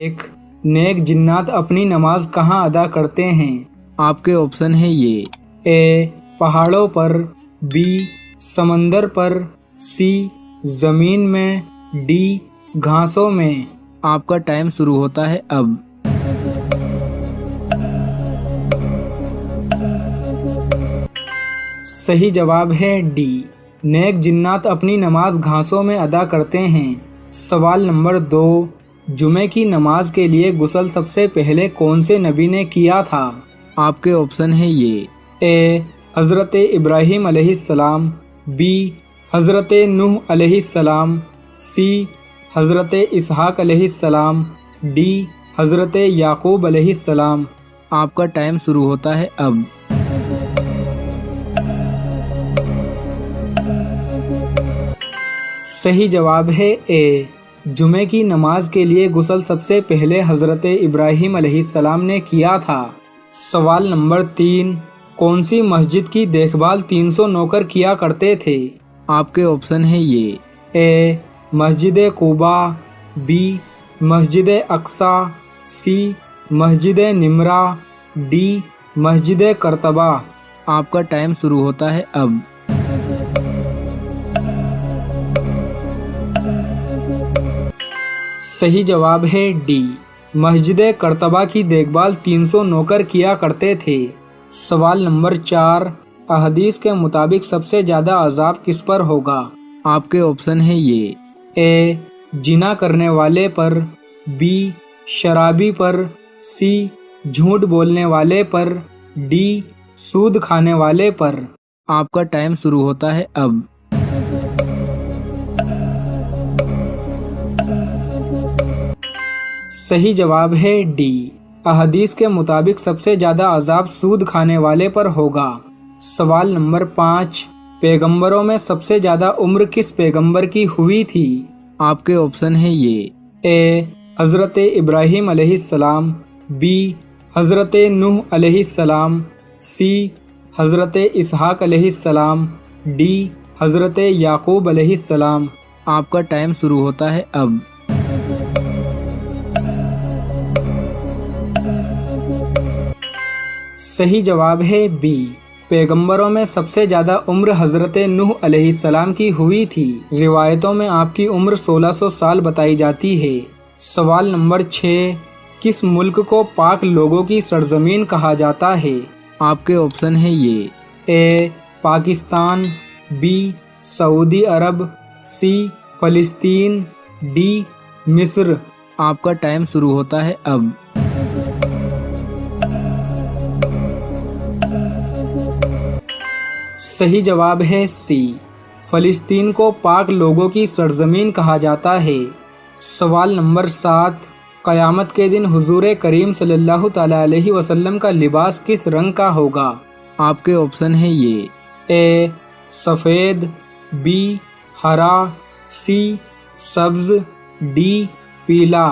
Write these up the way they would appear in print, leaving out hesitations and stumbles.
एक नेक जिन्नात अपनी नमाज कहाँ अदा करते हैं? आपके ऑप्शन है ये। ए. पहाड़ों पर, बी. समंदर पर, सी. जमीन में, डी. घासों में। आपका टाइम शुरू होता है अब। सही जवाब है डी. नेक जिन्नात अपनी नमाज घासों में अदा करते हैं। सवाल नंबर 2, जुमे की नमाज के लिए गुस्ल सबसे पहले कौन से नबी ने किया था? आपके ऑप्शन है ये। ए. हज़रत इब्राहीम अलैहिस्सलाम, बी. हज़रत नूह अलैहिस्सलाम, सी. हज़रत इसहाक अलैहिस्सलाम, डी. हज़रत याकूब अलैहिस्सलाम। आपका टाइम शुरू होता है अब। सही जवाब है ए. जुमे की नमाज के लिए गुस्ल सबसे पहले हज़रत इब्राहीम अलैहिस्सलाम ने किया था। सवाल नंबर 3, कौन सी मस्जिद की देखभाल 300 नौकर किया करते थे? आपके ऑप्शन है ये। ए. मस्जिद कुबा, बी. मस्जिद अक्सा, सी. मस्जिद निमरा, डी. मस्जिद करतबा। आपका टाइम शुरू होता है अब। सही जवाब है डी. मस्जिद करतबा की देखभाल 300 नौकर किया करते थे। सवाल नंबर 4, अहदीस के मुताबिक सबसे ज़्यादा अजाब किस पर होगा? आपके ऑप्शन है ये। ए. जिना करने वाले पर, बी. शराबी पर, सी. झूठ बोलने वाले पर, डी. सूद खाने वाले पर। आपका टाइम शुरू होता है अब। सही जवाब है डी. अहदीस के मुताबिक सबसे ज़्यादा अजाब सूद खाने वाले पर होगा। सवाल नंबर 5, पैगंबरों में सबसे ज़्यादा उम्र किस पैगंबर की हुई थी? आपके ऑप्शन है ये। ए. हज़रत इब्राहीम अलैहिस्सलाम, बी. हज़रत नूह अलैहिस्सलाम, सी. हज़रत इसहाक अलैहिस्सलाम, डी. हज़रत याकूब अलैहिस्सलाम। आपका टाइम शुरू होता है अब। सही जवाब है बी. पैगंबरों में सबसे ज़्यादा उम्र हज़रत नूह अलैहिस्सलाम की हुई थी। रिवायतों में आपकी उम्र 1600 साल बताई जाती है। सवाल नंबर 6, किस मुल्क को पाक लोगों की सरजमीन कहा जाता है? आपके ऑप्शन है ये। ए. पाकिस्तान, बी. सऊदी अरब, सी. फ़लस्तीन, डी. मिस्र। आपका टाइम शुरू होता है अब। सही जवाब है सी. फ़लस्तीन को पाक लोगों की सरजमीन कहा जाता है। सवाल नंबर 7, क़यामत के दिन हुज़ूर करीम सल्लल्लाहु तआला अलैहि वसल्लम का लिबास किस रंग का होगा? आपके ऑप्शन है ये। ए. सफ़ेद, बी. हरा, सी. सब्ज़, डी. पीला।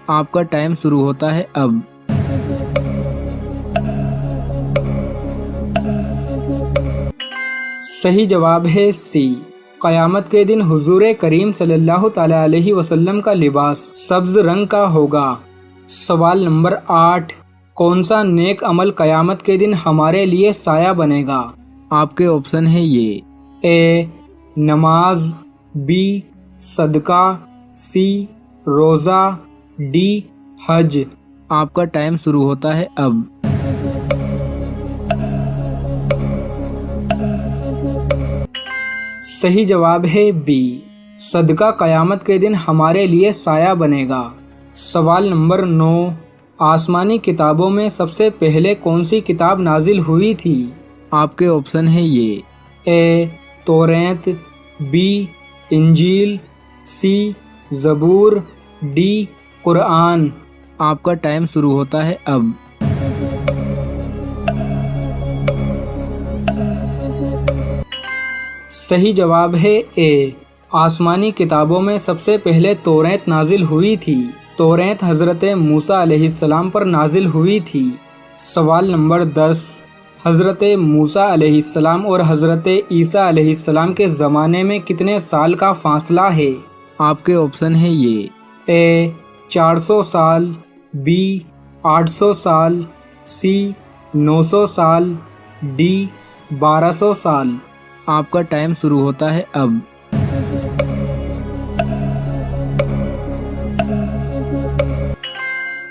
आपका टाइम शुरू होता है अब। सही जवाब है सी. क़यामत के दिन हुज़ूर करीम सल्लल्लाहु तआला अलैहि वसल्लम का लिबास सब्ज़ रंग का होगा। सवाल नंबर 8, कौन सा नेक अमल क़यामत के दिन हमारे लिए साया बनेगा? आपके ऑप्शन है ये। ए. नमाज, बी. सदका, सी. रोज़ा, डी. हज। आपका टाइम शुरू होता है अब। सही जवाब है बी. सदका क़यामत के दिन हमारे लिए साया बनेगा। सवाल नंबर 9, आसमानी किताबों में सबसे पहले कौन सी किताब नाजिल हुई थी? आपके ऑप्शन है ये। ए. तौरात, बी. इंजील, सी. ज़बूर, डी. कुरान। आपका टाइम शुरू होता है अब। सही जवाब है ए. आसमानी किताबों में सबसे पहले तौरात नाजिल हुई थी। तौरात हज़रत मूसा अलैहिस्सलाम पर नाजिल हुई थी। सवाल नंबर 10, हज़रत मूसा अलैहिस्सलाम और हज़रत ईसा अलैहिस्सलाम के ज़माने में कितने साल का फासला है? आपके ऑप्शन है ये। ए. 400 साल, बी 800 साल, सी 900 साल, डी 1200 साल। आपका टाइम शुरू होता है अब।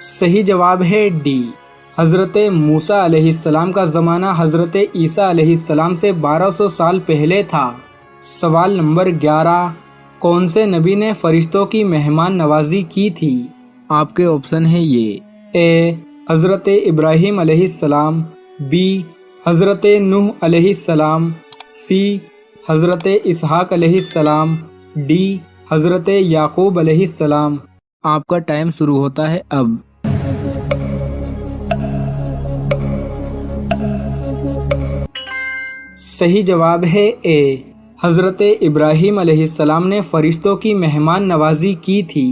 सही जवाब है डी। हज़रत मूसा अलैहिस्सलाम का ज़माना हज़रत ईसा अलैहिस्सलाम से 1200 साल पहले था। सवाल नंबर 11, कौन से नबी ने फरिश्तों की मेहमान नवाजी की थी? आपके ऑप्शन है ये। ए हज़रत इब्राहीम अलैहिस्सलाम, बी हज़रत नूह अलैहिस्सलाम, सी हज़रत इसहाक अलैहिस्सलाम, डी हज़रत याकूब अलैहिस्सलाम। आपका टाइम शुरू होता है अब। सही जवाब है ए। हज़रत इब्राहीम अलैहिस्सलाम ने फरिश्तों की मेहमान नवाजी की थी।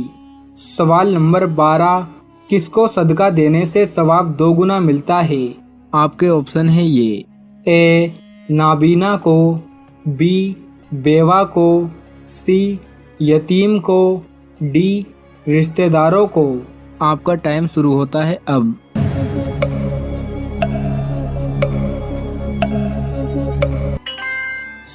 सवाल नंबर 12, किसको सदका देने से सवाब 2 गुना मिलता है? आपके ऑप्शन है ये। ए नाबीना को, बी बेवा को, सी यतीम को, डी रिश्तेदारों को। आपका टाइम शुरू होता है अब।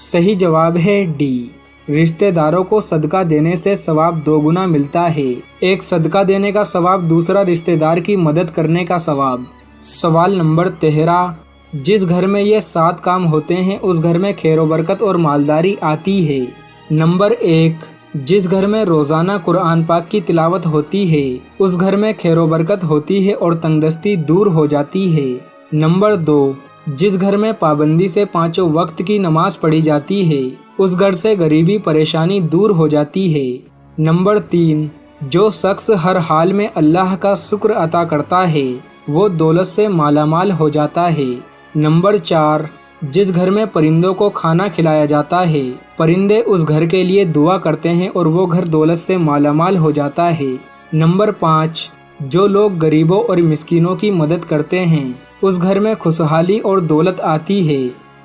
सही जवाब है डी। रिश्तेदारों को सदका देने से सवाब 2 गुना मिलता है। एक सदका देने का सवाब, दूसरा रिश्तेदार की मदद करने का सवाब। सवाल नंबर 13, जिस घर में ये 7 काम होते हैं उस घर में खैर बरकत और मालदारी आती है। नंबर 1, जिस घर में रोज़ाना कुरान पाक की तिलावत होती है उस घर में खैर बरकत होती है और तंगदस्ती दूर हो जाती है। नंबर 2, जिस घर में पाबंदी से 5 वक्त की नमाज पढ़ी जाती है उस घर से गरीबी परेशानी दूर हो जाती है। नंबर 3, जो शख्स हर हाल में अल्लाह का शुक्र अता करता है वो दौलत से मालामाल हो जाता है। नंबर 4, जिस घर में परिंदों को खाना खिलाया जाता है परिंदे उस घर के लिए दुआ करते हैं और वो घर दौलत से मालामाल हो जाता है। नंबर 5, जो लोग गरीबों और मिस्कीनों की मदद करते हैं उस घर में खुशहाली और दौलत आती है।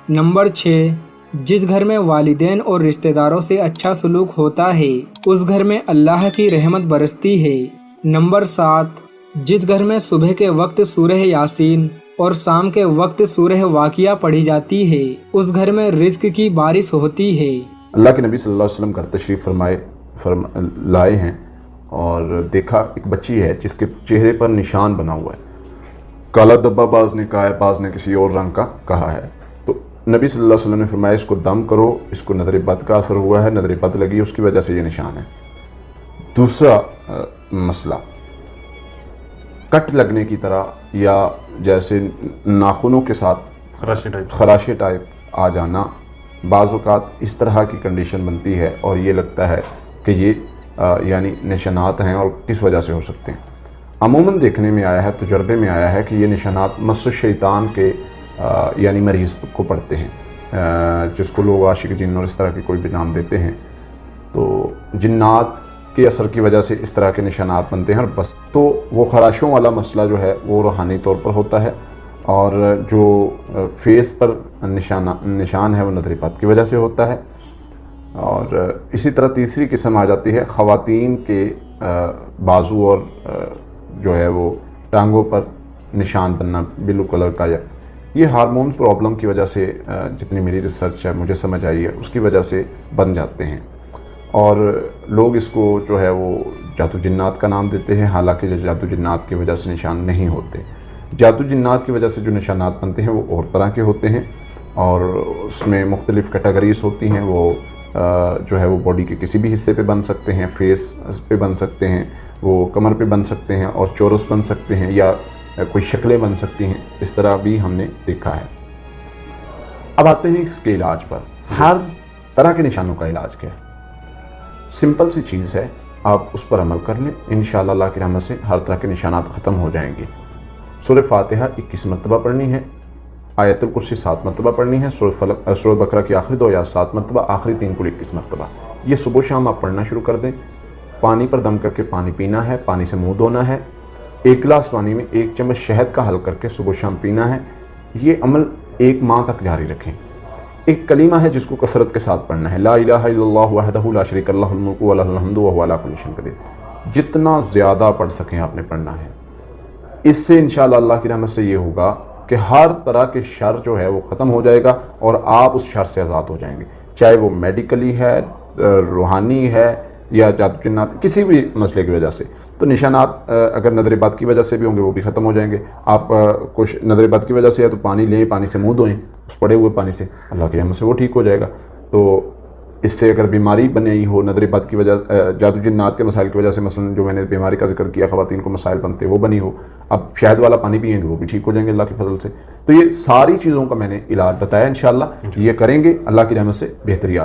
नंबर 6, जिस घर में वालिदैन और रिश्तेदारों से अच्छा सलूक होता है उस घर में अल्लाह की रहमत बरसती है। नंबर 7, जिस घर में सुबह के वक्त सूरह यासीन और शाम के वक्त सूरह वाकिया पढ़ी जाती है उस घर में रिज्क की बारिश होती है। अल्लाह के नबी सल्लल्लाहु अलैहि वसल्लम घर तशरीफ़ लाए हैं और देखा एक बच्ची है जिसके चेहरे पर निशान बना हुआ है। काला धब्बा बाज ने कहा है, बाज ने किसी और रंग का कहा है। तो नबी सल्लल्लाहु अलैहि वसल्लम ने फरमाया इसको दम करो, इसको नज़र बद का असर हुआ है, नज़र बद लगी उसकी वजह से ये निशान है। दूसरा मसला, कट लगने की तरह या जैसे नाखूनों के साथ खराशे टाइप आ जाना, बाज़ औक़ात इस तरह की कंडीशन बनती है और ये लगता है कि ये यानी निशानात हैं और किस वजह से हो सकते हैं। अमूमन देखने में आया है, तजर्बे में आया है कि ये निशानात मस शैतान के यानी मरीज़ को पड़ते हैं, जिसको लोग आशिक जिन और इस तरह के कोई भी नाम देते हैं। तो जिन्नात के असर की वजह से इस तरह के निशानात बनते हैं और बस। तो वो खराशों वाला मसला जो है वो रूहानी तौर पर होता है और जो फेस पर निशान है वो नज़र-ए-बद की वजह से होता है। और इसी तरह तीसरी किस्म आ जाती है ख़वातीन के बाजू और जो है वो टांगों पर निशान बनना ब्लू कलर का, या ये हार्मोन प्रॉब्लम की वजह से जितनी मेरी रिसर्च है मुझे समझ आई है उसकी वजह से बन जाते हैं। और लोग इसको जो है वो जादू जिन्नात का नाम देते हैं, हालांकि जादू जिन्नात की वजह से निशान नहीं होते। जादू जिन्नात की वजह से जो निशानात बनते हैं वो और तरह के होते हैं और उसमें मुख्तलिफ़ कैटेगरीज होती हैं। वो जो है वो बॉडी के किसी भी हिस्से पे बन सकते हैं, फेस पे बन सकते हैं, वो कमर पे बन सकते हैं और चौरस बन सकते हैं या कोई शक्लें बन सकती हैं। इस तरह भी हमने देखा है। अब आते हैं इसके इलाज पर। हर तरह के निशानों का इलाज क्या है? सिंपल सी चीज़ है, आप उस पर अमल कर लें, इंशाअल्लाह अल्लाह की रहमत से हर तरह के निशानात ख़त्म हो जाएंगे। सूरह फातिहा 21 मरतबा पढ़नी है, आयतुल कुर्सी 7 मरतबा पढ़नी है, सूरह बकरा की आखिरी 2 आयत 7 मरतबा, आखिरी 3 कुल 21 मरतबा। ये सुबह शाम आप पढ़ना शुरू कर दें। पानी पर दम करके पानी पीना है, पानी से मुंह धोना है। 1 गिलास पानी में 1 चम्मच शहद का हल करके सुबह शाम पीना है। ये अमल 1 माह तक जारी रखें। एक कलीमा है जिसको कसरत के साथ पढ़ना है, ला इलाहा इल्लल्लाहु वहदहु ला शरीका लहुल मुल्कु व लहुल हम्दु व हुवा अला कुल्लि शैइन कदीर। جتنا زیادہ پڑھ سکیں آپ نے پڑھنا ہے. اس سے انشاءاللہ اللہ کی رحمت سے یہ ہوگا کہ ہر طرح کے شر جو ہے وہ ختم ہو جائے گا اور آپ اس شر سے آزاد ہو جائیں گے، چاہے وہ میڈیکلی ہے، روحانی ہے، یا جادو جنات کسی بھی مسئلے کی وجہ سے. تو نشانات اگر نظر بد کی وجہ سے بھی ہوں گے وہ بھی ختم ہو جائیں گے. آپ کچھ نظر بد کی وجہ سے ہے تو پانی لیں، پانی سے منہ دھوئیں، اس پڑے ہوئے پانی سے، اللہ کی رحمت سے وہ ٹھیک ہو جائے گا. تو اس سے اگر بیماری بنی ہو نظر بد کی وجہ، جادو جنات کے مسائل کی وجہ سے، مثلا جو میں نے بیماری کا ذکر کیا خواتین کو مسائل بنتے وہ بنی ہو، اب شہد والا پانی پئیں گے وہ بھی ٹھیک ہو جائیں گے اللہ کے فضل سے. تو یہ ساری چیزوں کا میں نے علاج بتایا، انشاءاللہ یہ کریں گے اللہ کی رحمت سے بہتری آ